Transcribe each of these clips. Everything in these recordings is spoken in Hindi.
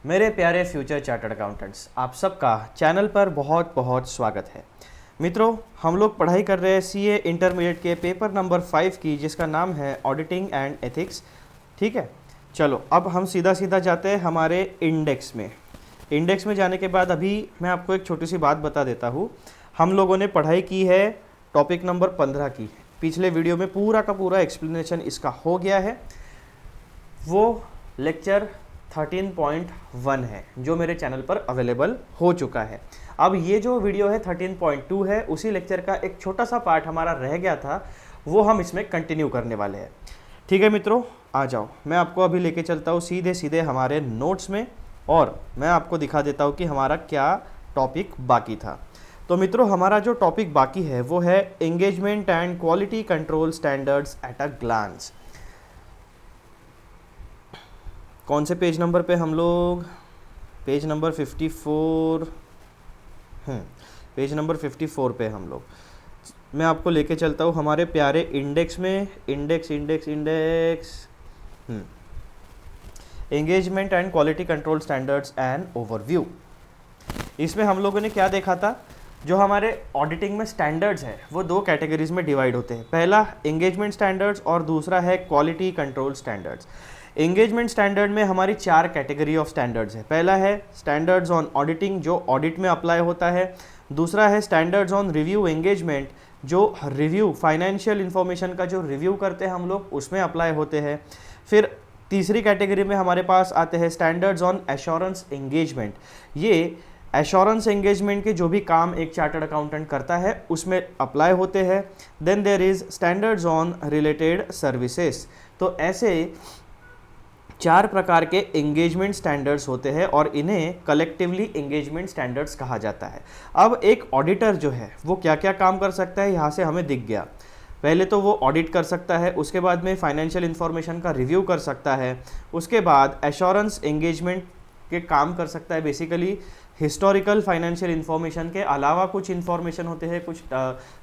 मेरे प्यारे फ्यूचर चार्टर्ड अकाउंटेंट्स, आप सबका चैनल पर बहुत बहुत स्वागत है। मित्रों, हम लोग पढ़ाई कर रहे हैं सीए इंटरमीडिएट के पेपर नंबर 5 की, जिसका नाम है ऑडिटिंग एंड एथिक्स। ठीक है, चलो अब हम सीधा सीधा जाते हैं हमारे इंडेक्स में। इंडेक्स में जाने के बाद अभी मैं आपको एक छोटी सी बात बता देता हूँ। हम लोगों ने पढ़ाई की है टॉपिक नंबर 15 की। पिछले वीडियो में पूरा का पूरा एक्सप्लेनेशन इसका हो गया है। वो लेक्चर 13.1 है जो मेरे चैनल पर अवेलेबल हो चुका है। अब ये जो वीडियो है 13.2 है, उसी लेक्चर का एक छोटा सा पार्ट हमारा रह गया था, वो हम इसमें कंटिन्यू करने वाले हैं। ठीक है मित्रों, आ जाओ, मैं आपको अभी लेके चलता हूँ सीधे सीधे हमारे नोट्स में और मैं आपको दिखा देता हूँ कि हमारा क्या टॉपिक बाकी था। तो मित्रों, हमारा जो टॉपिक बाकी है वो है engagement and quality control standards at a glance. कौन से पेज नंबर पे हम लोग? Page number 54। पेज नंबर 54 पे हम लोग। मैं आपको लेके चलता हूँ हमारे प्यारे इंडेक्स में। Index index index engagement and quality control standards and overview. इसमें हम लोगों ने क्या देखा था? जो हमारे ऑडिटिंग में स्टैंडर्ड्स हैं वो दो कैटेगरीज में डिवाइड होते हैं। पहला एंगेजमेंट स्टैंडर्ड्स और दूसरा है quality control standards. Engagement standard में हमारी 4 कैटेगरी ऑफ स्टैंडर्ड्स है। पहला है स्टैंडर्ड्स ऑन ऑडिटिंग, जो ऑडिट में अप्लाई होता है। दूसरा है स्टैंडर्ड्स ऑन रिव्यू एंगेजमेंट, जो रिव्यू फाइनेंशियल इंफॉर्मेशन का जो रिव्यू करते हैं हम लोग, उसमें अप्लाई होते हैं। फिर तीसरी कैटेगरी में हमारे पास आते हैं स्टैंडर्ड्स ऑन एश्योरेंस एंगेजमेंट। ये एश्योरेंस एंगेजमेंट के जो भी काम एक चार्टर्ड अकाउंटेंट करता है उसमें अप्लाई होते हैं। Then there is standards on related services. तो ऐसे 4 प्रकार के एंगेजमेंट स्टैंडर्ड्स होते हैं और इन्हें कलेक्टिवली एंगेजमेंट स्टैंडर्ड्स कहा जाता है। अब एक ऑडिटर जो है वो क्या क्या काम कर सकता है, यहाँ से हमें दिख गया। पहले तो वो ऑडिट कर सकता है, उसके बाद में फाइनेंशियल इंफॉर्मेशन का रिव्यू कर सकता है, उसके बाद एश्योरेंस एंगेजमेंट के काम कर सकता है। बेसिकली हिस्टोरिकल फाइनेंशियल इंफॉर्मेशन के अलावा कुछ इंफॉर्मेशन होते हैं, कुछ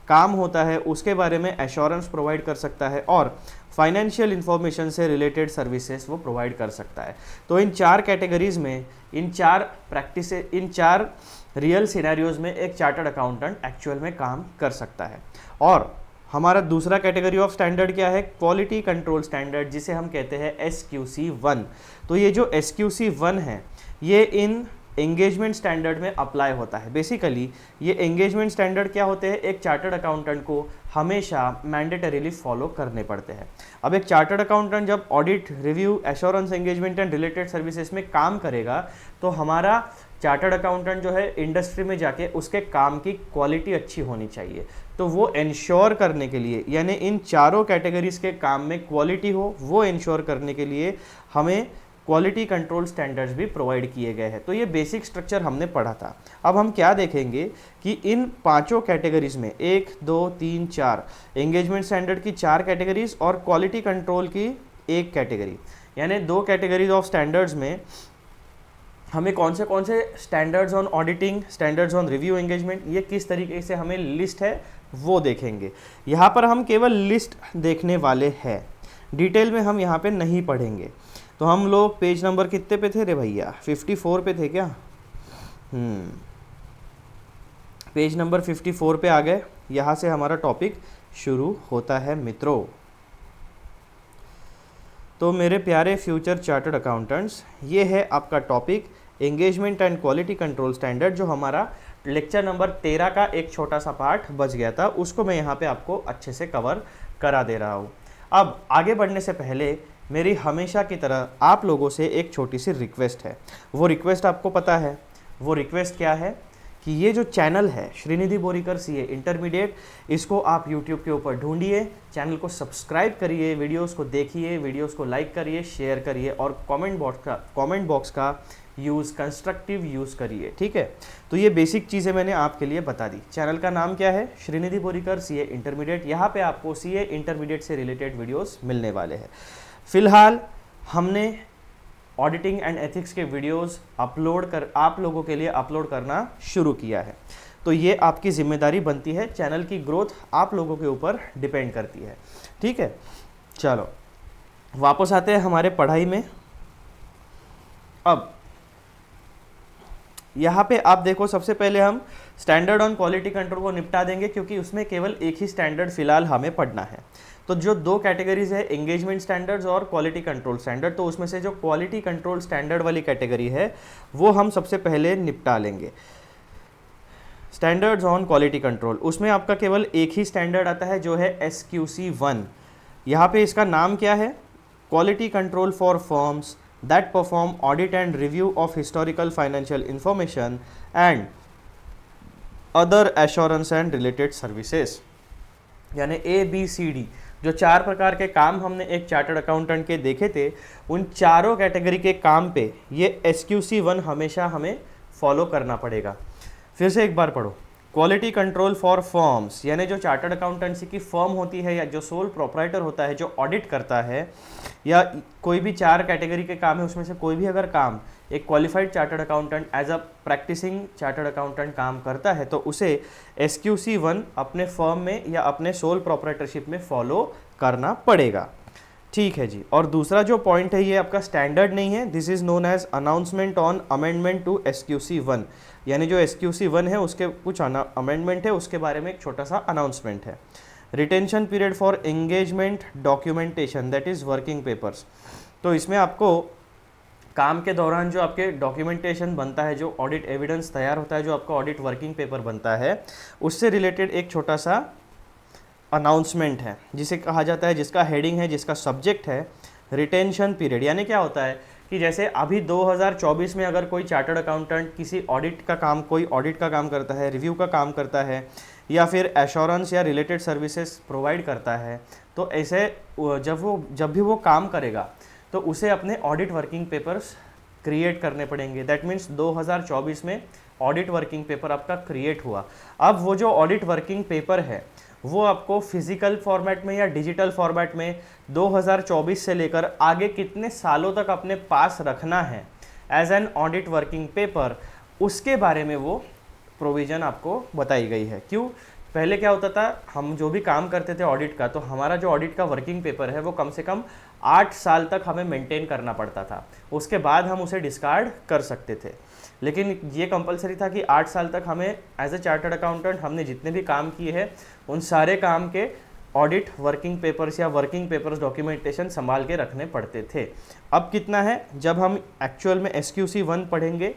काम होता है, उसके बारे में एश्योरेंस प्रोवाइड कर सकता है और फाइनेंशियल इंफॉर्मेशन से रिलेटेड सर्विसेज वो प्रोवाइड कर सकता है। तो इन 4 कैटेगरीज में, इन 4 रियल सिनेरियोज में एक चार्टर्ड अकाउंटेंट एक्चुअल में काम कर सकता है। और हमारा दूसरा कैटेगरी ऑफ स्टैंडर्ड क्या है? क्वालिटी कंट्रोल स्टैंडर्ड, जिसे हम कहते हैं SQC1। तो ये जो SQC1 है ये इन एंगेजमेंट स्टैंडर्ड में अप्लाई होता है। बेसिकली ये एंगेजमेंट स्टैंडर्ड क्या होते हैं, एक चार्टर्ड अकाउंटेंट को हमेशा मैंडेटरीली फॉलो करने पड़ते हैं। अब एक चार्टर्ड अकाउंटेंट जब audit, review, assurance engagement and related services में काम करेगा तो हमारा चार्टर्ड अकाउंटेंट जो है इंडस्ट्री में जाके उसके काम की क्वालिटी अच्छी होनी चाहिए। तो वो इंश्योर करने के लिए, यानी इन चारों कैटेगरीज के काम में क्वालिटी हो, वो इंश्योर करने के लिए हमें क्वालिटी कंट्रोल स्टैंडर्ड्स भी प्रोवाइड किए गए हैं। तो ये बेसिक स्ट्रक्चर हमने पढ़ा था। अब हम क्या देखेंगे कि इन 5 कैटेगरीज में 1, 2, 3, 4 एंगेजमेंट स्टैंडर्ड की 4 कैटेगरीज और क्वालिटी कंट्रोल की 1 कैटेगरी, यानी 2 कैटेगरीज ऑफ स्टैंडर्ड्स में हमें कौन से standards on auditing, standards on review engagement, ये किस तरीके से हमें लिस्ट है वो देखेंगे। यहाँ पर हम केवल लिस्ट देखने वाले हैं, डिटेल में हम यहाँ पे नहीं पढ़ेंगे। तो हम लोग पेज नंबर कितने पे थे रे भैया? 54 पे थे क्या? पेज नंबर 54 पे आ गए। यहाँ से हमारा टॉपिक शुरू होता है मित्रों। तो मेरे प्यारे फ्यूचर चार्टर्ड अकाउंटेंट्स, ये है आपका topic engagement and quality control standard, जो हमारा लेक्चर नंबर 13 का एक छोटा सा पार्ट बच गया था, उसको मैं यहाँ पे आपको अच्छे से कवर करा दे रहा हूँ। अब आगे बढ़ने से पहले मेरी हमेशा की तरह आप लोगों से एक छोटी सी रिक्वेस्ट है। वो रिक्वेस्ट आपको पता है, वो रिक्वेस्ट क्या है कि ये जो चैनल है श्रीनिधि बोरीकर सीए इंटरमीडिएट, इसको आप यूट्यूब के ऊपर ढूंढिए, चैनल को सब्सक्राइब करिए, वीडियोस को देखिए, वीडियोस को लाइक करिए, शेयर करिए और कमेंट बॉक्स का यूज़, कंस्ट्रक्टिव यूज़ करिए। ठीक है, तो ये बेसिक चीज़ें मैंने आपके लिए बता दी। चैनल का नाम क्या है? Shrinidhi Borikar CA intermediate. यहाँ पे आपको सीए इंटरमीडिएट से रिलेटेड वीडियोस मिलने वाले हैं। फिलहाल हमने ऑडिटिंग एंड एथिक्स के वीडियोस आप लोगों के लिए अपलोड करना शुरू किया है। तो ये आपकी जिम्मेदारी बनती है, चैनल की ग्रोथ आप लोगों के ऊपर डिपेंड करती है। ठीक है, चलो वापस आते हैं हमारे पढ़ाई में। अब यहाँ पे आप देखो, सबसे पहले हम स्टैंडर्ड ऑन क्वालिटी कंट्रोल को निपटा देंगे क्योंकि उसमें केवल एक ही स्टैंडर्ड फिलहाल हमें पढ़ना है। तो जो दो कैटेगरीज है, एंगेजमेंट स्टैंडर्ड्स और क्वालिटी कंट्रोल स्टैंडर्ड, तो उसमें से जो क्वालिटी कंट्रोल स्टैंडर्ड वाली कैटेगरी है वो हम सबसे पहले निपटा लेंगे। स्टैंडर्ड्स ऑन क्वालिटी कंट्रोल, उसमें आपका केवल एक ही स्टैंडर्ड आता है जो है SQC1। यहाँ पे इसका नाम क्या है? Quality control for firms that perform audit and review of historical financial information and other assurance and related services. यानी ABCD जो 4 प्रकार के काम हमने एक चार्टर्ड अकाउंटेंट के देखे थे, उन चारों कैटेगरी के काम पे ये SQC1 हमेशा हमें फॉलो करना पड़ेगा। फिर से एक बार पढ़ो, क्वालिटी कंट्रोल फॉर फर्म्स, यानी जो चार्टर्ड अकाउंटेंसी की फर्म होती है या जो सोल प्रोप्राइटर होता है जो ऑडिट करता है, या कोई भी 4 कैटेगरी के काम है उसमें से कोई भी अगर काम एक qualified chartered accountant as a practising chartered accountant काम करता है तो उसे SQC1 अपने फर्म में या अपने सोल प्रोप्राइटरशिप में फॉलो करना पड़ेगा। ठीक है जी। और दूसरा जो पॉइंट है ये आपका स्टैंडर्ड नहीं है, this is known as announcement on amendment to SQC1, यानी जो SQC1 है उसके कुछ अमेंडमेंट है उसके बारे में एक छोटा सा अनाउंसमेंट है। Retention period for engagement documentation that is working papers, तो इसमें आपको काम के दौरान जो आपके डॉक्यूमेंटेशन बनता है, जो ऑडिट एविडेंस तैयार होता है, जो आपका ऑडिट वर्किंग पेपर बनता है, उससे रिलेटेड एक छोटा सा अनाउंसमेंट है जिसे कहा जाता है, जिसका हेडिंग है, जिसका सब्जेक्ट है रिटेंशन पीरियड। यानी क्या होता है कि जैसे अभी 2024 में अगर कोई चार्टर्ड अकाउंटेंट किसी ऑडिट का काम, कोई ऑडिट का काम करता है, रिव्यू का काम करता है या फिर एश्योरेंस या रिलेटेड सर्विसेज प्रोवाइड करता है, तो ऐसे जब भी वो काम करेगा तो उसे अपने ऑडिट वर्किंग पेपर्स क्रिएट करने पड़ेंगे। दैट मीन्स 2024 में ऑडिट वर्किंग पेपर आपका क्रिएट हुआ। अब वो जो ऑडिट वर्किंग पेपर है वो आपको फिजिकल फॉर्मेट में या डिजिटल फॉर्मेट में 2024 से लेकर आगे कितने सालों तक अपने पास रखना है as an audit working paper, उसके बारे में वो प्रोविज़न आपको बताई गई है। क्यों? पहले क्या होता था, हम जो भी काम करते थे ऑडिट का, तो हमारा जो ऑडिट का वर्किंग पेपर है वो कम से कम 8 साल तक हमें मेंटेन करना पड़ता था, उसके बाद हम उसे डिस्कार्ड कर सकते थे। लेकिन ये कंपलसरी था कि 8 साल तक हमें एज ए चार्टर्ड अकाउंटेंट हमने जितने भी काम किए हैं उन सारे काम के ऑडिट वर्किंग पेपर्स या वर्किंग पेपर्स डॉक्यूमेंटेशन संभाल के रखने पड़ते थे। अब कितना है, जब हम एक्चुअल में SQC1 पढ़ेंगे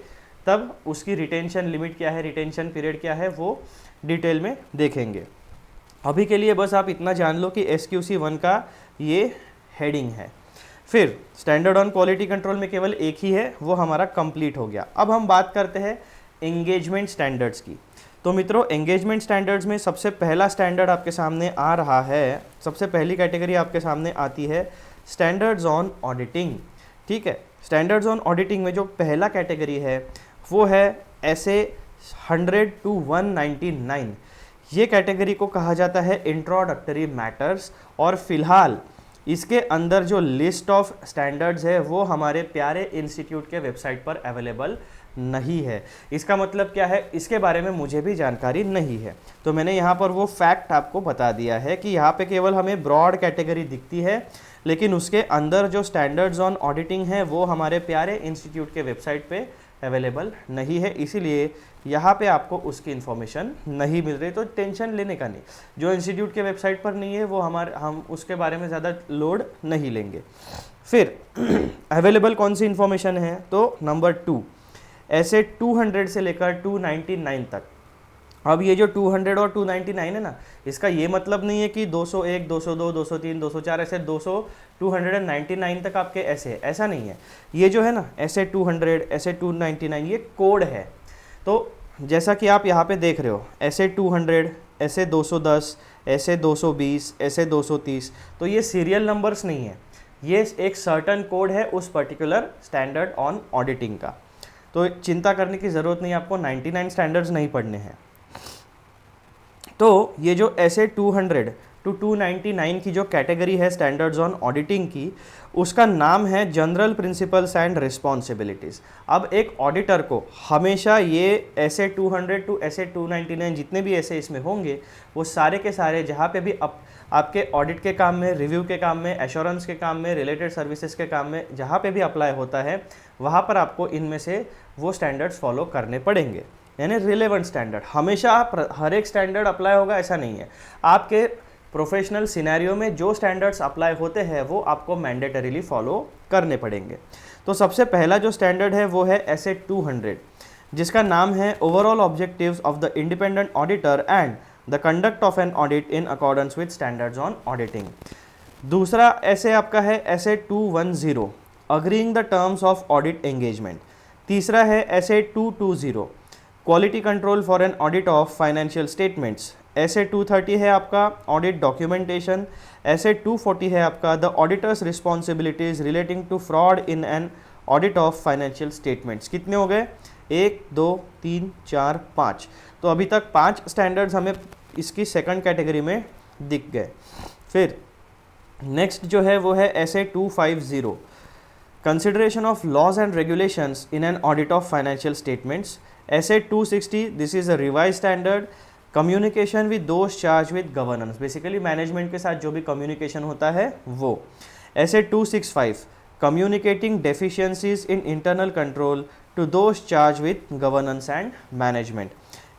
तब उसकी रिटेंशन लिमिट क्या है, रिटेंशन पीरियड क्या है, वो डिटेल में देखेंगे। अभी के लिए बस आप इतना जान लो कि SQC1 का ये हेडिंग है। फिर स्टैंडर्ड ऑन क्वालिटी कंट्रोल में केवल एक ही है, वो हमारा कंप्लीट हो गया। अब हम बात करते हैं एंगेजमेंट स्टैंडर्ड्स की। तो मित्रों, एंगेजमेंट स्टैंडर्ड्स में सबसे पहला स्टैंडर्ड आपके सामने आ रहा है, सबसे पहली कैटेगरी आपके सामने आती है स्टैंडर्ड्स ऑन ऑडिटिंग। ठीक है, स्टैंडर्ड्स ऑन ऑडिटिंग में जो पहला कैटेगरी है वो है SA 100 to 199। ये कैटेगरी को कहा जाता है इंट्रोडक्टरी मैटर्स, और फिलहाल इसके अंदर जो लिस्ट ऑफ स्टैंडर्ड्स है वो हमारे प्यारे इंस्टीट्यूट के वेबसाइट पर अवेलेबल नहीं है। इसका मतलब क्या है, इसके बारे में मुझे भी जानकारी नहीं है, तो मैंने यहाँ पर वो फैक्ट आपको बता दिया है कि यहाँ पे केवल हमें ब्रॉड कैटेगरी दिखती है, लेकिन उसके अंदर जो स्टैंडर्ड्स ऑन ऑडिटिंग है वो हमारे प्यारे इंस्टीट्यूट के वेबसाइट पे अवेलेबल नहीं है, इसीलिए यहाँ पे आपको उसकी इन्फॉर्मेशन नहीं मिल रही। तो टेंशन लेने का नहीं, जो इंस्टीट्यूट के वेबसाइट पर नहीं है वो हम उसके बारे में ज़्यादा लोड नहीं लेंगे। फिर अवेलेबल कौन सी इन्फॉर्मेशन है, तो नंबर 2 ऐसे 200 से लेकर 299 तक। अब ये जो 200 और 299 है ना, इसका ये मतलब नहीं है कि 201, 202, 203, 204 ऐसे 299 तक आपके ऐसा नहीं है। ये जो है ना ऐसे 200, ऐसे 299 ये कोड है। तो जैसा कि आप यहाँ पे देख रहे हो, ऐसे 200, ऐसे 210, ऐसे 220, ऐसे 230, तो ये सीरियल नंबर्स नहीं है, ये एक सर्टन कोड है उस पर्टिकुलर स्टैंडर्ड ऑन ऑडिटिंग का। तो चिंता करने की ज़रूरत नहीं, आपको 99 स्टैंडर्ड्स नहीं पढ़ने हैं। तो ये जो ऐसे 200 टू 299 की जो कैटेगरी है स्टैंडर्ड्स ऑन ऑडिटिंग की, उसका नाम है जनरल प्रिंसिपल्स एंड रिस्पॉन्सिबिलिटीज़। अब एक ऑडिटर को हमेशा ये ऐसे 200 टू ऐसे 299 जितने भी ऐसे इसमें होंगे, वो सारे के सारे जहाँ पे भी आपके ऑडिट के काम में, रिव्यू के काम में, एश्योरेंस के काम में, रिलेटेड सर्विसेज के काम में जहाँ पे भी अप्लाई होता है, वहाँ पर आपको इनमें से वो स्टैंडर्ड्स फॉलो करने पड़ेंगे। यानी रिलेवेंट स्टैंडर्ड, हमेशा हर एक स्टैंडर्ड अप्लाई होगा ऐसा नहीं है। आपके प्रोफेशनल सिनेरियो में जो स्टैंडर्ड्स अप्लाई होते हैं वो आपको मैंडेटरीली फॉलो करने पड़ेंगे। तो सबसे पहला जो स्टैंडर्ड है वो है एसए 200, जिसका नाम है overall objectives of the independent auditor and the conduct of an audit in accordance with standards on auditing. दूसरा ऐसे आपका है SA 210, agreeing the terms of audit engagement. तीसरा है SA 220, quality control for an audit of financial statements. SA 230 है आपका ऑडिट डॉक्यूमेंटेशन। एसए 240 है आपका the auditor's responsibilities relating to fraud in an audit of financial statements. कितने हो गए? 1 2 3 4 5। तो अभी तक 5 स्टैंडर्ड्स हमें इसकी सेकंड कैटेगरी में दिख गए। फिर नेक्स्ट जो है वो है SA 250, consideration of laws and regulations in an audit of financial statements. SA 260, this is a revise standard, communication with those charge with governance, basically management के साथ जो भी कम्युनिकेशन होता है वो। SA 265, communicating deficiencies in internal control to those charge with governance and management.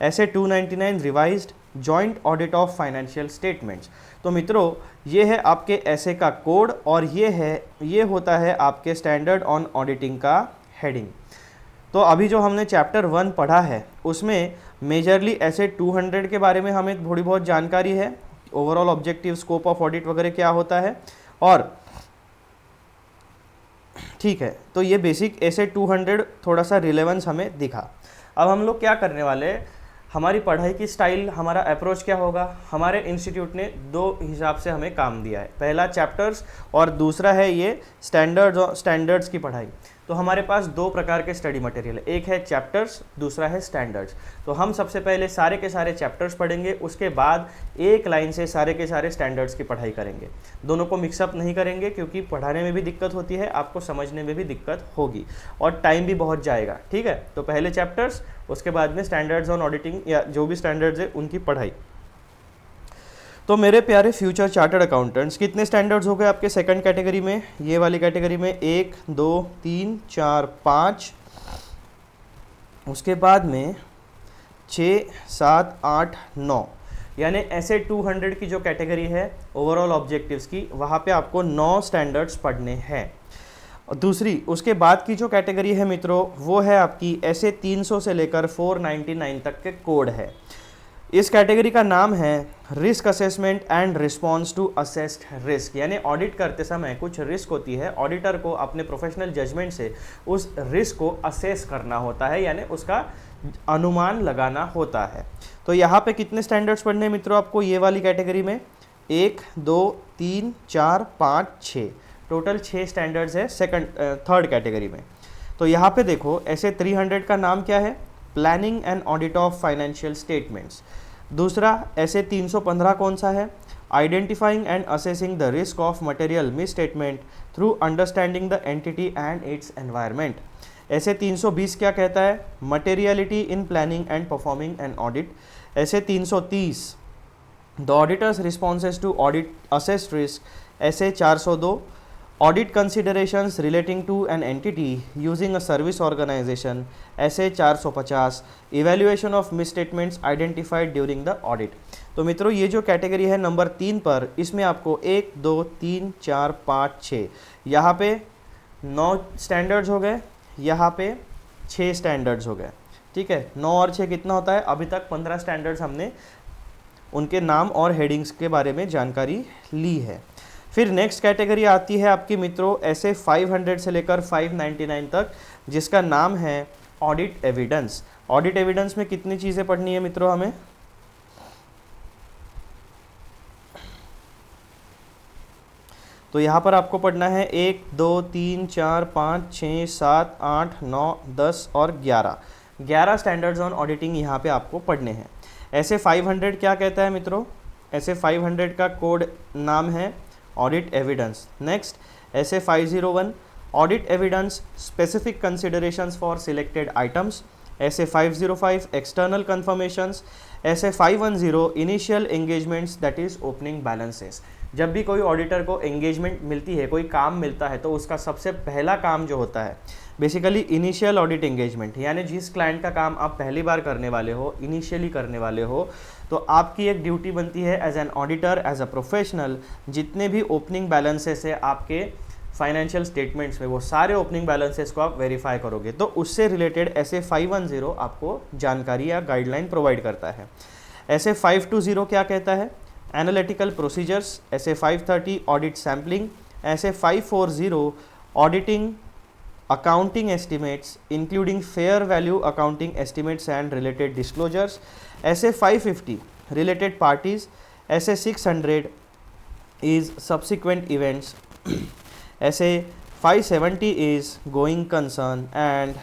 SA 299, revised joint audit of financial statements. तो मित्रों ये है आपके एसए का कोड और ये होता है आपके स्टैंडर्ड ऑन ऑडिटिंग का हेडिंग। तो अभी जो हमने चैप्टर 1 पढ़ा है उसमें मेजरली एसए 200 के बारे में हमें थोड़ी बहुत जानकारी है, overall objective, scope of audit वगैरह क्या होता है, और ठीक है। तो ये बेसिक एसए 200 थोड़ा सा रिलेवेंस हमें दिखा। अब हम लोग क्या करने वाले हैं, हमारी पढ़ाई की स्टाइल, हमारा अप्रोच क्या होगा, हमारे इंस्टीट्यूट ने 2 हिसाब से हमें काम दिया है। पहला चैप्टर्स और दूसरा है ये स्टैंडर्ड्स की पढ़ाई। तो हमारे पास 2 प्रकार के स्टडी मटेरियल है, एक है चैप्टर्स, दूसरा है स्टैंडर्ड्स। तो हम सबसे पहले सारे के सारे चैप्टर्स पढ़ेंगे, उसके बाद एक लाइन से सारे के सारे स्टैंडर्ड्स की पढ़ाई करेंगे। दोनों को मिक्सअप नहीं करेंगे क्योंकि पढ़ाने में भी दिक्कत होती है, आपको समझने में भी दिक्कत होगी और टाइम भी बहुत जाएगा। ठीक है, तो पहले चैप्टर्स, उसके बाद में स्टैंडर्ड्स ऑन ऑडिटिंग या जो भी स्टैंडर्ड्स है उनकी पढ़ाई। तो मेरे प्यारे फ्यूचर चार्टर्ड अकाउंटेंट्स, कितने स्टैंडर्ड्स हो गए आपके सेकंड कैटेगरी में? ये वाली कैटेगरी में 1 2 3 4 5, उसके बाद में 6 7 8 9, यानी एसए 200 की जो कैटेगरी है ओवरऑल ऑब्जेक्टिव्स की, वहाँ पे आपको 9 स्टैंडर्ड्स पढ़ने हैं। और दूसरी उसके बाद की जो कैटेगरी है मित्रों, वो है आपकी एसए 300 से लेकर 499 तक के कोड है। इस कैटेगरी का नाम है risk assessment and response to assessed risk, यानी ऑडिट करते समय कुछ रिस्क होती है, ऑडिटर को अपने प्रोफेशनल जजमेंट से उस रिस्क को असेस करना होता है, यानी उसका अनुमान लगाना होता है। तो यहाँ पे कितने स्टैंडर्ड्स पढ़ने हैं मित्रों आपको ये वाली कैटेगरी में? 1 2 3 4 5 6, टोटल 6 स्टैंडर्ड्स है थर्ड कैटेगरी में। तो यहाँ पे देखो एसए 300 का नाम क्या है? Planning and audit of financial statements. दूसरा एसए 315 कौन सा है? Identifying and assessing the risk of material misstatement through understanding the entity and its environment. SA 320 क्या कहता है? Materiality in planning and performing an audit. SA 330 the auditor's responses to audit assessed risk. SA 402 audit considerations relating to an entity using a service organisation. SA 450 evaluation of miss statements identified during the audit. तो मित्रों ये जो कैटेगरी है नंबर 3 पर, इसमें आपको 1 2 3 4 5 6, यहाँ पे 9 स्टैंडर्ड्स हो गए, यहाँ पे 6 स्टैंडर्ड्स हो गए। ठीक है, 9 और 6 कितना होता है? अभी तक 15 स्टैंडर्ड्स हमने उनके नाम और हेडिंग्स के बारे में जानकारी ली है। फिर नेक्स्ट कैटेगरी आती है आपकी मित्रों एसए 500 से लेकर 599 तक, जिसका नाम है ऑडिट एविडेंस। ऑडिट एविडेंस में कितनी चीज़ें पढ़नी है मित्रों हमें? तो यहाँ पर आपको पढ़ना है 1 2 3 4 5 6 7 8 9 10 और 11 स्टैंडर्ड्स ऑन ऑडिटिंग यहाँ पे आपको पढ़ने हैं। एसए 500 क्या कहता है मित्रों? SA 500 का कोड नाम है audit evidence. Next SA 501 audit evidence specific considerations for selected items. SA 505 external conformations. SA 510 initial engagements that is opening balances. जब भी कोई ऑडिटर को एंगेजमेंट मिलती है, कोई काम मिलता है, तो उसका सबसे पहला काम जो होता है बेसिकली इनिशियल ऑडिट एंगेजमेंट, यानी जिस क्लाइंट का काम आप पहली बार करने वाले हो, इनिशियली करने वाले हो, तो आपकी एक ड्यूटी बनती है as an auditor, as a professional, जितने भी ओपनिंग बैलेंसेस है आपके फाइनेंशियल स्टेटमेंट्स में, वो सारे ओपनिंग बैलेंसेस को आप वेरीफाई करोगे। तो उससे रिलेटेड SA 510 आपको जानकारी या गाइडलाइन प्रोवाइड करता है। SA 520 क्या कहता है? Analytical procedures. SA 530 audit sampling. SA 540 auditing accounting estimates including fair value accounting estimates and related disclosures. SA 550 related parties. SA 600 is subsequent events. SA 570 is going concern and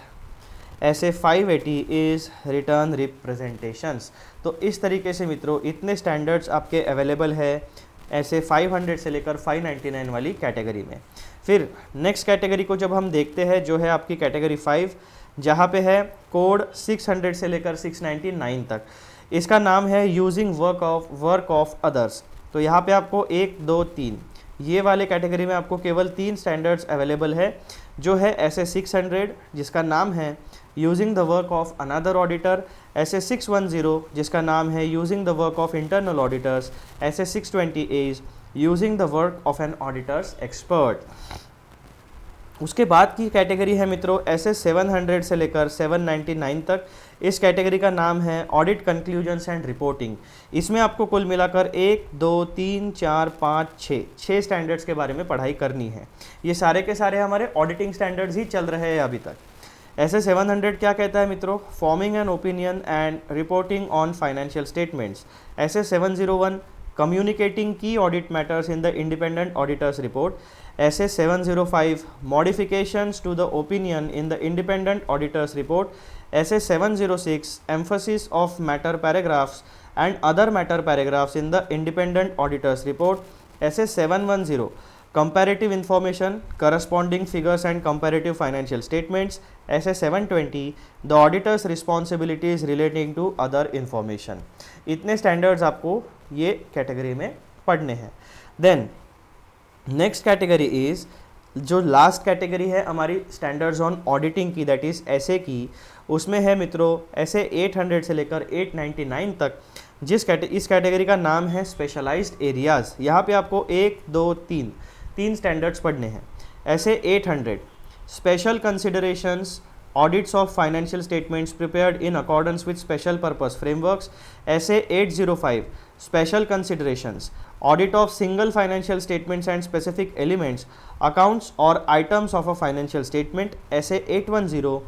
SA 580 is return representations. तो इस तरीके से मित्रों इतने स्टैंडर्ड्स आपके अवेलेबल है SA 500 से लेकर 599 वाली कैटेगरी में। फिर नेक्स्ट कैटेगरी को जब हम देखते हैं, जो है आपकी कैटेगरी 5, जहाँ पे है कोड 600 से लेकर 699 तक। इसका नाम है यूजिंग वर्क ऑफ अदर्स। तो यहाँ पे आपको 1, 2, 3 ये वाले कैटेगरी में आपको केवल 3 स्टैंडर्ड्स अवेलेबल है, जो है SA 600 जिसका नाम है using the work of another auditor. SA 610 जिसका नाम है using the work of internal auditors. SA 620 is using the work of an auditor's expert. उसके बाद की कैटेगरी है मित्रों SA 700 से लेकर 799 तक। इस कैटेगरी का नाम है ऑडिट कंक्लूजन्स एंड रिपोर्टिंग। इसमें आपको कुल मिलाकर 1, 2, 3, 4, 5, 6 स्टैंडर्ड्स के बारे में पढ़ाई करनी है। ये सारे के सारे हमारे ऑडिटिंग स्टैंडर्ड्स ही चल रहे हैं अभी तक। SA 700 क्या कहता है मित्रों? Forming an opinion and reporting on financial statements. SA 701 communicating key audit matters in the independent auditor's report. SA 705 modifications to the opinion in the independent auditor's report. SA 706 emphasis of matter paragraphs and other matter paragraphs in the independent auditor's report. SA 710 comparative information, corresponding figures and comparative financial statements. SA 720 the auditor's responsibilities relating to other information. इतने स्टैंडर्ड्स आपको ये कैटेगरी में पढ़ने हैं। देन नेक्स्ट कैटेगरी इज, जो लास्ट कैटेगरी है हमारी स्टैंडर्ड्स ऑन ऑडिटिंग की, दैट इज SA की। उसमें है मित्रों SA 800 से लेकर 899 तक। इस कैटेगरी का नाम है स्पेशलाइज्ड एरियाज। यहाँ पे आपको 1, 2, 3 स्टैंडर्ड्स पढ़ने हैं। SA 800 special considerations audits of financial statements prepared in accordance with special purpose frameworks. SA 805 special considerations audit of single financial statements and specific elements, accounts or items of a financial statement. SA 810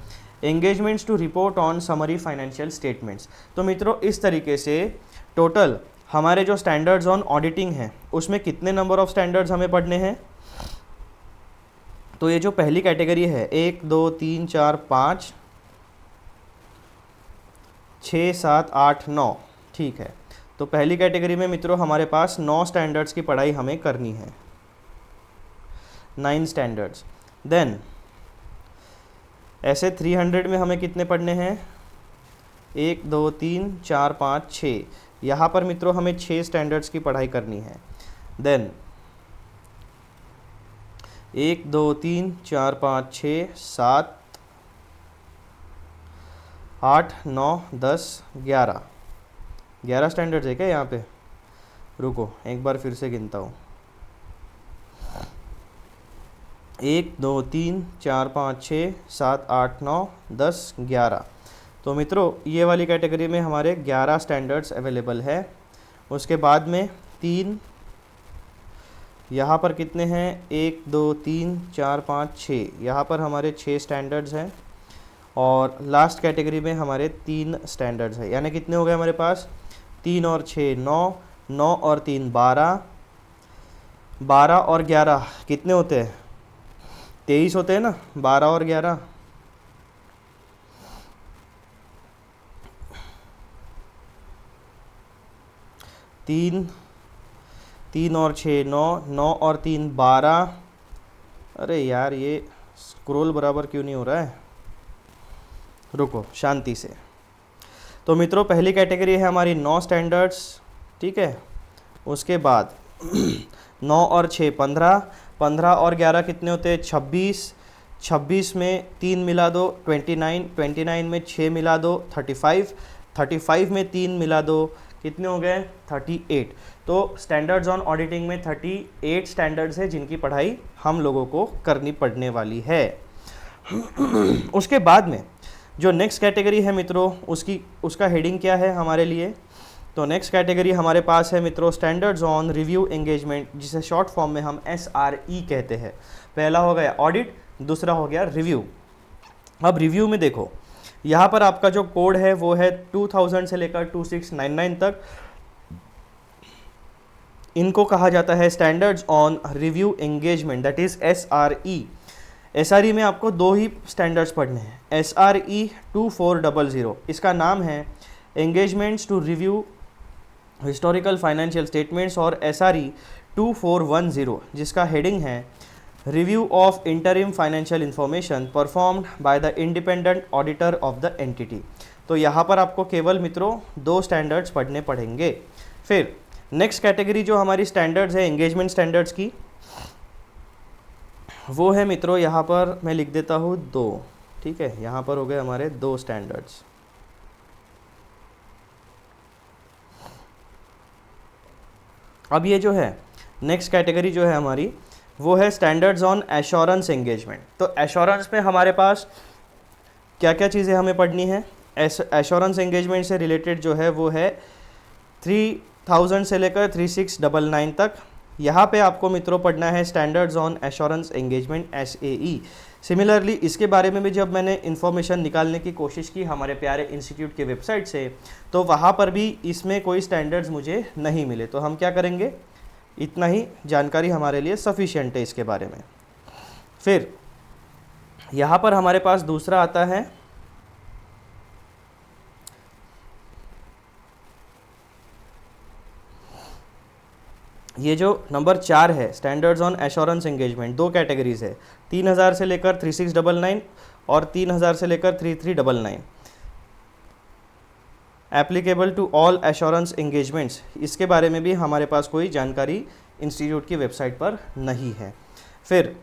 engagements to report on summary financial statements. तो मित्रों इस तरीके से टोटल हमारे जो स्टैंडर्ड्स ऑन ऑडिटिंग हैं उसमें कितने नंबर ऑफ स्टैंडर्ड्स हमें पढ़ने हैं? तो ये जो पहली कैटेगरी है 1, 2, 3, 4, 5, 6, 7, 8, 9, ठीक है। तो पहली कैटेगरी में मित्रों हमारे पास 9 स्टैंडर्ड्स की पढ़ाई हमें करनी है, 9 स्टैंडर्ड्स। देन ऐसे 300 में हमें कितने पढ़ने हैं? 1, 2, 3, 4, 5, 6। यहाँ पर मित्रों हमें 6 स्टैंडर्ड्स की पढ़ाई करनी है। देन 1, 2, 3, 4, 5, 6, 7, 8, 9, 10, 11 स्टैंडर्ड्स है क्या यहाँ पे? रुको एक बार फिर से गिनता हूँ। 1, 2, 3, 4, 5, 6, 7, 8, 9, 10, 11। तो मित्रों ये वाली कैटेगरी में हमारे 11 स्टैंडर्ड्स अवेलेबल है। उसके बाद में 3, यहाँ पर कितने हैं? 1, 2, 3, 4, 5, 6, यहाँ पर हमारे 6 स्टैंडर्ड्स हैं। और लास्ट कैटेगरी में हमारे 3 स्टैंडर्ड्स हैं, यानी कितने हो गए हमारे पास? 3 और 6 9, 9 और 3 12, 12 और 11 कितने होते हैं? 23 होते हैं ना, 12 और 11। तीन 3 और 6 9, 9 और 3 12। अरे यार ये स्क्रॉल बराबर क्यों नहीं हो रहा है, रुको शांति से। तो मित्रों पहली कैटेगरी है हमारी 9 स्टैंडर्ड्स, ठीक है। उसके बाद 9 और 6 15, 15 और 11 कितने होते हैं 26, 26 में 3 मिला दो 29, 29 में 6 मिला दो 35, 35 में 3 मिला दो कितने हो गए 38। तो स्टैंडर्ड्स ऑन ऑडिटिंग में 38 स्टैंडर्ड्स है जिनकी पढ़ाई हम लोगों को करनी पड़ने वाली है। उसके बाद में जो नेक्स्ट कैटेगरी है मित्रों उसका हेडिंग क्या है हमारे लिए, तो नेक्स्ट कैटेगरी हमारे पास है मित्रों स्टैंडर्ड्स ऑन रिव्यू एंगेजमेंट, जिसे शॉर्ट फॉर्म में हम SRE कहते हैं। पहला हो गया ऑडिट, दूसरा हो गया रिव्यू। अब रिव्यू में देखो यहाँ पर आपका जो कोड है वो है 2000 से लेकर 2699 तक। इनको कहा जाता है standards on review engagement, that is SRE। SRE में आपको दो ही स्टैंडर्ड्स पढ़ने हैं। SRE 2400, इसका नाम है engagements to review historical financial statements, और SRE 2410 जिसका हेडिंग है review of interim financial information performed by the independent auditor of the entity. तो यहाँ पर आपको केवल मित्रों 2 स्टैंडर्ड्स पढ़ने पड़ेंगे। फिर नेक्स्ट कैटेगरी जो हमारी स्टैंडर्ड्स है एंगेजमेंट स्टैंडर्ड्स की, वो है मित्रों यहाँ पर मैं लिख देता हूँ 2, ठीक है। यहाँ पर हो गए हमारे 2 स्टैंडर्ड्स। अब ये जो है नेक्स्ट कैटेगरी जो है हमारी वो है स्टैंडर्ड्स ऑन एश्योरेंस एंगेजमेंट। तो एश्योरेंस में हमारे पास क्या क्या चीज़ें हमें पढ़नी है। एश्योरेंस एंगेजमेंट से रिलेटेड जो है वो है 3000 से लेकर 3699 तक। यहाँ पे आपको मित्रों पढ़ना है standards on assurance engagement SAE। Similarly इसके बारे में भी जब मैंने इन्फॉर्मेशन निकालने की कोशिश की हमारे प्यारे इंस्टीट्यूट की वेबसाइट से, तो वहाँ पर भी इसमें कोई स्टैंडर्ड्स मुझे नहीं मिले। तो हम क्या करेंगे, इतना ही जानकारी हमारे लिए सफिशिएंट है इसके बारे में। फिर यहाँ पर हमारे पास दूसरा आता है ये जो नंबर 4 है standards on assurance engagement. 2 categories है, 3000 से लेकर 3699 और 3000 से लेकर 3399। Applicable to all assurance engagements, इसके बारे में भी हमारे पास कोई जानकारी इंस्टीट्यूट की वेबसाइट पर नहीं है। फिर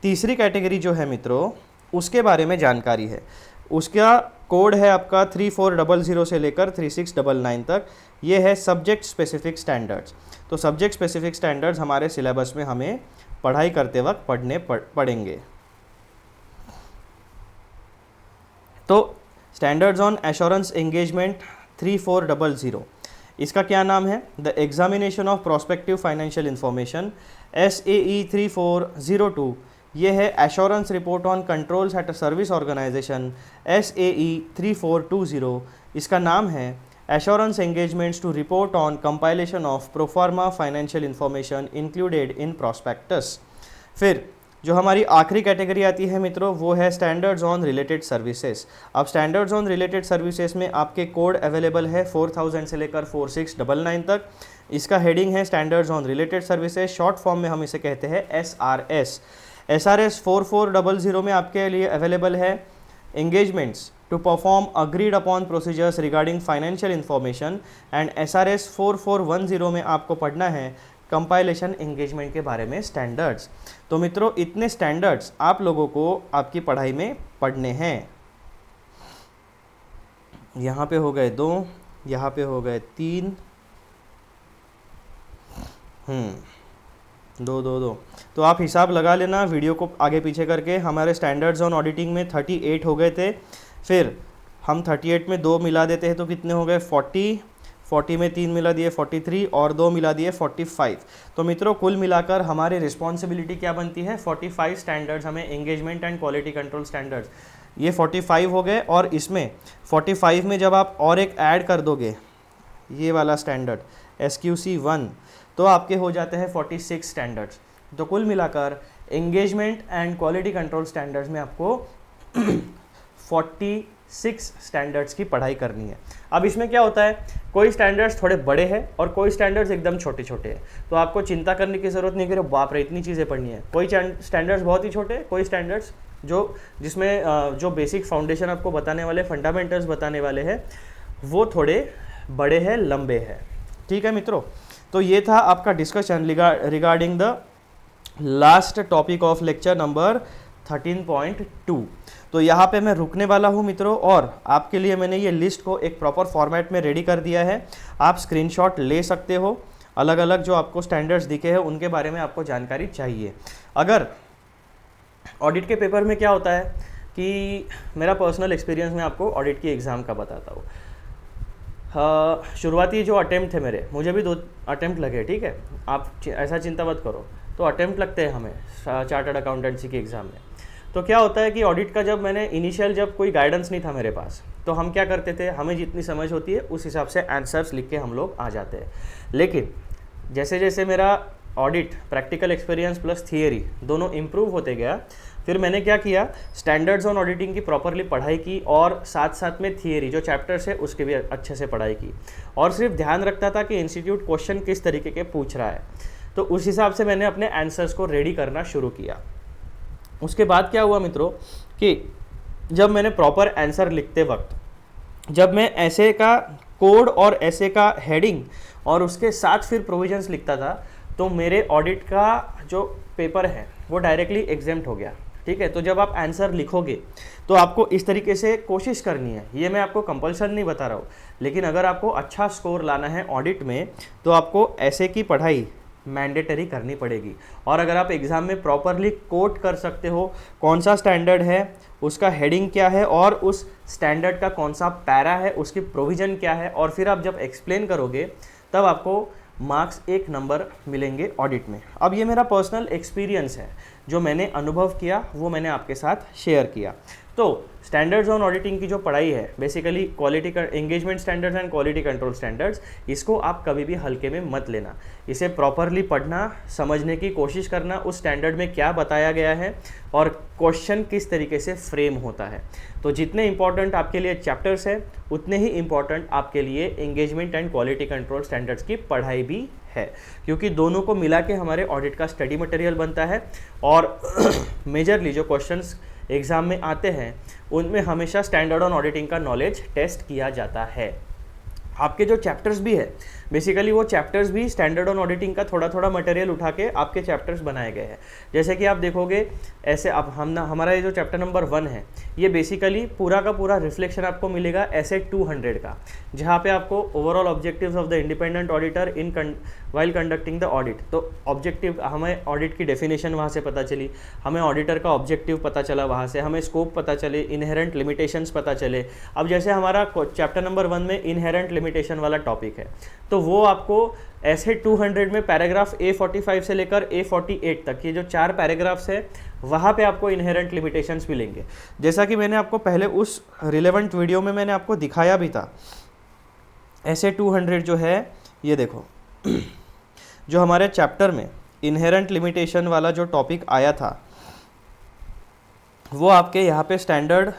तीसरी कैटेगरी जो है मित्रों उसके बारे में जानकारी है, उसका कोड है आपका 3400 से लेकर 3699 तक। ये है सब्जेक्ट स्पेसिफिक स्टैंडर्ड्स। तो सब्जेक्ट स्पेसिफिक स्टैंडर्ड्स हमारे सिलेबस में हमें पढ़ाई करते वक्त पढ़ेंगे। तो स्टैंडर्ड्स ऑन एश्योरेंस एंगेजमेंट 3400, इसका क्या नाम है, the examination of prospective financial information SAE 3402। ये है assurance report on controls at a service organisation SAE 3420। इसका नाम है assurance engagements to report on compilation of pro forma financial information included in prospectus. फिर जो हमारी आखिरी कैटेगरी आती है मित्रों वो है स्टैंडर्ड्स ऑन रिलेटेड सर्विसेज। अब स्टैंडर्ड्स ऑन रिलेटेड सर्विसेज में आपके कोड अवेलेबल है 4000 से लेकर 4699 तक। इसका हेडिंग है standards on related services, short form में हम इसे कहते हैं SRS। SRS 4400 में आपके लिए अवेलेबल है engagements to perform agreed upon procedures regarding financial information, and SRS 4410 में आपको पढ़ना है कंपाइलेशन एंगेजमेंट के बारे में स्टैंडर्ड्स। तो मित्रों इतने स्टैंडर्ड्स आप लोगों को आपकी पढ़ाई में पढ़ने हैं। यहाँ पे हो गए 2, यहाँ पे हो गए 3, 2। तो आप हिसाब लगा लेना वीडियो को आगे पीछे करके। हमारे स्टैंडर्ड्स ऑन ऑडिटिंग में 38 हो गए थे, फिर हम 38 में 2 मिला देते हैं तो कितने हो गए 40, 40 में 3 मिला दिए 43 और 2 मिला दिए 45। तो मित्रों कुल मिलाकर हमारी रिस्पॉन्सिबिलिटी क्या बनती है 45 स्टैंडर्ड्स हमें engagement and quality control standards, ये 45 हो गए। और इसमें 45 में जब आप और एक ऐड कर दोगे ये वाला स्टैंडर्ड SQC 1 तो आपके हो जाते हैं 46 स्टैंडर्ड्स। तो कुल मिलाकर engagement and quality control standards में आपको 46 स्टैंडर्ड्स की पढ़ाई करनी है। अब इसमें क्या होता है, कोई स्टैंडर्ड्स थोड़े बड़े हैं और कोई स्टैंडर्ड्स एकदम छोटे छोटे हैं, तो आपको चिंता करने की ज़रूरत नहीं कि बाप रे इतनी चीज़ें पढ़नी है। कोई स्टैंडर्ड्स बहुत ही छोटे, कोई स्टैंडर्ड्स जिसमें जो बेसिक फाउंडेशन आपको बताने वाले, फंडामेंटल्स बताने वाले हैं, वो थोड़े बड़े हैं, लंबे हैं। ठीक है मित्रों, तो ये था आपका discussion regarding the last topic of lecture number 13.2। तो यहाँ पे मैं रुकने वाला हूँ मित्रों, और आपके लिए मैंने ये लिस्ट को एक प्रॉपर फॉर्मेट में रेडी कर दिया है। आप स्क्रीनशॉट ले सकते हो, अलग अलग जो आपको स्टैंडर्ड्स दिखे हैं उनके बारे में आपको जानकारी चाहिए। अगर ऑडिट के पेपर में क्या होता है कि मेरा पर्सनल एक्सपीरियंस में आपको ऑडिट की एग्ज़ाम का बताता हूँ। शुरुआती जो अटेम्प्ट थे मेरे, मुझे भी 2 अटेम्प्ट लगे, ठीक है, आप ऐसा चिंता मत करो, तो अटेम्प्ट लगते हैं हमें चार्टर्ड अकाउंटेंसी की एग्ज़ाम में। तो क्या होता है कि ऑडिट का जब मैंने इनिशियल जब कोई गाइडेंस नहीं था मेरे पास, तो हम क्या करते थे, हमें जितनी समझ होती है उस हिसाब से आंसर्स लिख के हम लोग आ जाते हैं। लेकिन जैसे जैसे मेरा audit practical experience plus theory दोनों इम्प्रूव होते गया, फिर मैंने क्या किया, स्टैंडर्ड्स ऑन ऑडिटिंग की प्रॉपरली पढ़ाई की और साथ साथ में थियरी जो चैप्टर्स है उसकी भी अच्छे से पढ़ाई की, और सिर्फ ध्यान रखता था कि इंस्टीट्यूट क्वेश्चन किस तरीके के पूछ रहा है, तो उस हिसाब से मैंने अपने आंसर्स को रेडी करना शुरू किया। उसके बाद क्या हुआ मित्रों कि जब मैंने प्रॉपर आंसर लिखते वक्त, जब मैं ऐसे का कोड और ऐसे का हेडिंग और उसके साथ फिर प्रोविजंस लिखता था, तो मेरे ऑडिट का जो पेपर है वो डायरेक्टली एग्जेम्प्ट हो गया। ठीक है, तो जब आप आंसर लिखोगे तो आपको इस तरीके से कोशिश करनी है, ये मैं आपको कंपल्सन नहीं बता रहा हूँ, लेकिन अगर आपको अच्छा स्कोर लाना है ऑडिट में तो आपको ऐसे की पढ़ाई मैंडेटरी करनी पड़ेगी। और अगर आप एग्ज़ाम में प्रॉपरली कोट कर सकते हो कौन सा स्टैंडर्ड है, उसका हेडिंग क्या है और उस स्टैंडर्ड का कौन सा पैरा है, उसकी प्रोविज़न क्या है, और फिर आप जब एक्सप्लेन करोगे तब आपको मार्क्स 1 नंबर मिलेंगे ऑडिट में। अब ये मेरा पर्सनल एक्सपीरियंस है, जो मैंने अनुभव किया वो मैंने आपके साथ शेयर किया। तो स्टैंडर्ड्स ऑन ऑडिटिंग की जो पढ़ाई है, basically quality engagement standards and quality control standards, इसको आप कभी भी हल्के में मत लेना। इसे प्रॉपरली पढ़ना, समझने की कोशिश करना उस स्टैंडर्ड में क्या बताया गया है और क्वेश्चन किस तरीके से फ्रेम होता है। तो जितने इंपॉर्टेंट आपके लिए चैप्टर्स है उतने ही इंपॉर्टेंट आपके लिए engagement and quality control standards की पढ़ाई भी है, क्योंकि दोनों को मिला के हमारे ऑडिट का स्टडी मटेरियल बनता है। और मेजरली जो क्वेश्चंस एग्ज़ाम में आते हैं उनमें हमेशा स्टैंडर्ड ऑन ऑडिटिंग का नॉलेज टेस्ट किया जाता है। आपके जो चैप्टर्स भी है, बेसिकली वो चैप्टर्स भी स्टैंडर्ड ऑन ऑडिटिंग का थोड़ा थोड़ा मटेरियल उठा के आपके चैप्टर्स बनाए गए हैं। जैसे कि आप देखोगे ऐसे, अब हमारा ये जो चैप्टर नंबर 1 है, ये बेसिकली पूरा का पूरा रिफ्लेक्शन आपको मिलेगा ऐसे 200 का, जहाँ पे आपको overall objectives of the independent auditor in while conducting the audit. तो ऑब्जेक्टिव, हमें ऑडिट की डेफिनेशन वहाँ से पता चली, हमें ऑडिटर का ऑब्जेक्टिव पता चला, वहाँ से हमें स्कोप पता चले, इनहेरेंट लिमिटेशंस पता चले। अब जैसे हमारा चैप्टर नंबर 1 में इनहेरेंट लिमिटेशन वाला टॉपिक है, तो वो आपको ऐसे 200 में पैराग्राफ A45 से लेकर A48 तक, ये जो 4 पैराग्राफ्स है वहाँ पे आपको इनहेरेंट लिमिटेशंस मिलेंगे। जैसा कि मैंने आपको पहले उस रिलेवेंट वीडियो में मैंने आपको दिखाया भी था, ऐसे 200 जो है, ये देखो जो हमारे चैप्टर में इनहेरेंट लिमिटेशन वाला जो टॉपिक आया था, वो आपके यहाँ पे स्टैंडर्ड,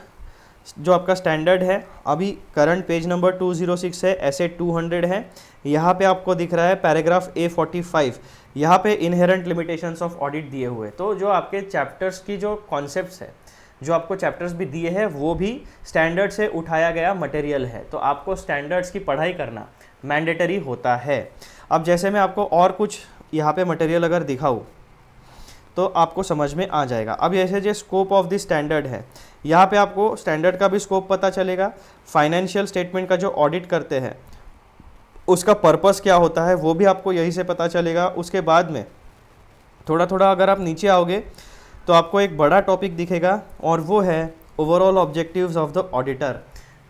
जो आपका स्टैंडर्ड है अभी करंट पेज नंबर 206 है, ऐसे 200 है। यहाँ पे आपको दिख रहा है पैराग्राफ A45, यहाँ पे इनहेरेंट लिमिटेशंस ऑफ ऑडिट दिए हुए। तो जो आपके चैप्टर्स की जो कॉन्सेप्ट्स है, जो आपको चैप्टर्स भी दिए हैं, वो भी स्टैंडर्ड से उठाया गया मटेरियल है। तो आपको स्टैंडर्ड्स की पढ़ाई करना मैंडेटरी होता है। अब जैसे मैं आपको और कुछ यहाँ पे मटेरियल अगर दिखाऊँ तो आपको समझ में आ जाएगा। अब ऐसे जो स्कोप ऑफ द स्टैंडर्ड है, यहाँ पे आपको स्टैंडर्ड का भी स्कोप पता चलेगा, फाइनेंशियल स्टेटमेंट का जो ऑडिट करते हैं उसका पर्पस क्या होता है वो भी आपको यहीं से पता चलेगा। उसके बाद में थोड़ा थोड़ा अगर आप नीचे आओगे तो आपको एक बड़ा टॉपिक दिखेगा, और वो है overall objectives of the auditor.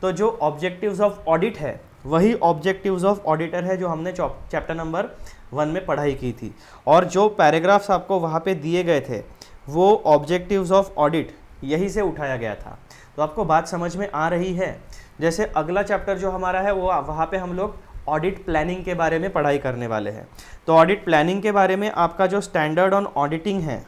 तो जो ऑब्जेक्टिव्स ऑफ ऑडिट है वही ऑब्जेक्टिव्स ऑफ ऑडिटर है जो हमने चैप्टर नंबर 1 में पढ़ाई की थी, और जो पैराग्राफ्स आपको वहाँ पे दिए गए थे वो ऑब्जेक्टिव्स ऑफ ऑडिट यही से उठाया गया था। तो आपको बात समझ में आ रही है। जैसे अगला चैप्टर जो हमारा है वो वहाँ पे हम लोग ऑडिट प्लानिंग के बारे में पढ़ाई करने वाले हैं। तो ऑडिट प्लानिंग के बारे में आपका जो स्टैंडर्ड ऑन ऑडिटिंग है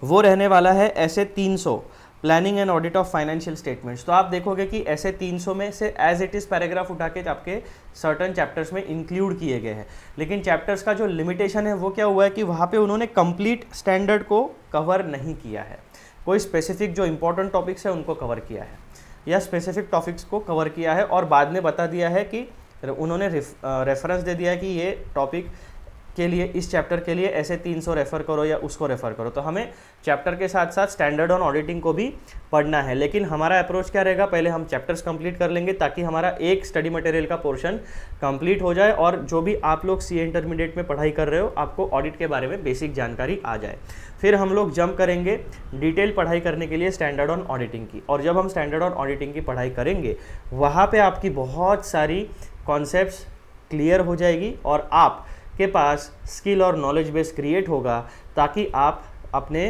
वो रहने वाला है ऐसे 300। Planning and audit of financial statements. तो आप देखोगे कि ऐसे 300 में से एज इट इज़ पैराग्राफ उठा के आपके सर्टन चैप्टर्स में इंक्लूड किए गए हैं, लेकिन चैप्टर्स का जो लिमिटेशन है वो क्या हुआ है कि वहाँ पे उन्होंने कंप्लीट स्टैंडर्ड को कवर नहीं किया है। कोई स्पेसिफिक जो इंपॉर्टेंट टॉपिक्स है उनको कवर किया है या स्पेसिफिक टॉपिक्स को कवर किया है और बाद में बता दिया है कि उन्होंने रेफरेंस दे दिया है कि ये टॉपिक के लिए, इस चैप्टर के लिए ऐसे 300 रेफ़र करो या उसको रेफ़र करो। तो हमें चैप्टर के साथ साथ स्टैंडर्ड ऑन ऑडिटिंग को भी पढ़ना है, लेकिन हमारा अप्रोच क्या रहेगा, पहले हम चैप्टर्स कंप्लीट कर लेंगे ताकि हमारा एक स्टडी मटेरियल का पोर्शन कंप्लीट हो जाए और जो भी आप लोग सीए इंटरमीडिएट में पढ़ाई कर रहे हो आपको ऑडिट के बारे में बेसिक जानकारी आ जाए। फिर हम लोग जंप करेंगे डिटेल पढ़ाई करने के लिए स्टैंडर्ड ऑन ऑडिटिंग की, और जब हम स्टैंडर्ड ऑन ऑडिटिंग की पढ़ाई करेंगे वहाँ पे आपकी बहुत सारी कॉन्सेप्ट्स क्लियर हो जाएगी और आप के पास स्किल और नॉलेज बेस क्रिएट होगा ताकि आप अपने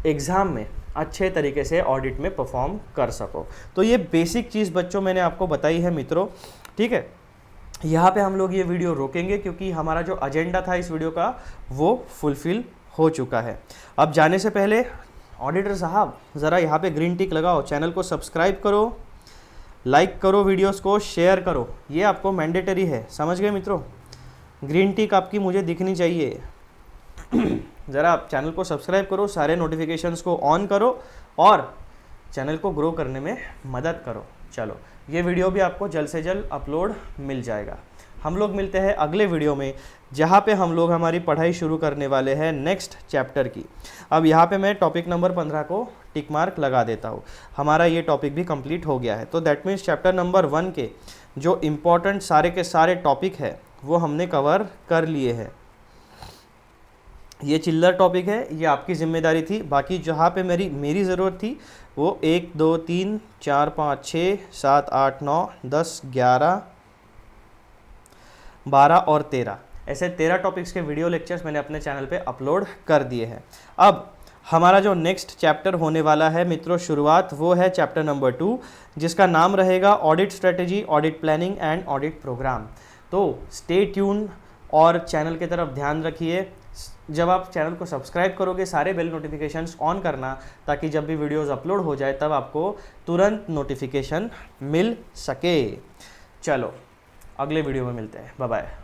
एग्ज़ाम में अच्छे तरीके से ऑडिट में परफॉर्म कर सको। तो ये बेसिक चीज़ बच्चों मैंने आपको बताई है मित्रों, ठीक है। यहाँ पे हम लोग ये वीडियो रोकेंगे क्योंकि हमारा जो एजेंडा था इस वीडियो का वो फुलफिल हो चुका है। अब जाने से पहले ऑडिटर साहब ज़रा यहाँ पे ग्रीन टिक लगाओ, चैनल को सब्सक्राइब करो, लाइक करो, वीडियोस को शेयर करो, ये आपको मैंडेटरी है, समझ गए मित्रों। ग्रीन टिक आपकी मुझे दिखनी चाहिए। ज़रा आप चैनल को सब्सक्राइब करो, सारे नोटिफिकेशंस को ऑन करो और चैनल को ग्रो करने में मदद करो। चलो, ये वीडियो भी आपको जल्द से जल्द अपलोड मिल जाएगा। हम लोग मिलते हैं अगले वीडियो में जहाँ पे हम लोग हमारी पढ़ाई शुरू करने वाले हैं नेक्स्ट चैप्टर की। अब यहाँ पे मैं टॉपिक नंबर 15 को टिक मार्क लगा देता हूँ, हमारा ये टॉपिक भी कंप्लीट हो गया है। तो दैट मीन्स चैप्टर नंबर 1 के जो इम्पोर्टेंट सारे के सारे टॉपिक है वो हमने कवर कर लिए हैं। ये चिल्लर टॉपिक है, ये आपकी जिम्मेदारी थी। बाकी जहाँ पे मेरी ज़रूरत थी वो 1 2 3 4 5 6 7 8 9 10 11 12 और 13 ऐसे 13 टॉपिक्स के वीडियो लेक्चर्स मैंने अपने चैनल पे अपलोड कर दिए हैं। अब हमारा जो नेक्स्ट चैप्टर होने वाला है मित्रों शुरुआत, वो है चैप्टर नंबर 2 जिसका नाम रहेगा audit strategy, audit planning and audit programme. तो स्टे ट्यून और चैनल की तरफ ध्यान रखिए। जब आप चैनल को सब्सक्राइब करोगे सारे बेल नोटिफिकेशंस ऑन करना ताकि जब भी वीडियोस अपलोड हो जाए तब आपको तुरंत नोटिफिकेशन मिल सके। चलो अगले वीडियो में मिलते हैं, बाय बाय।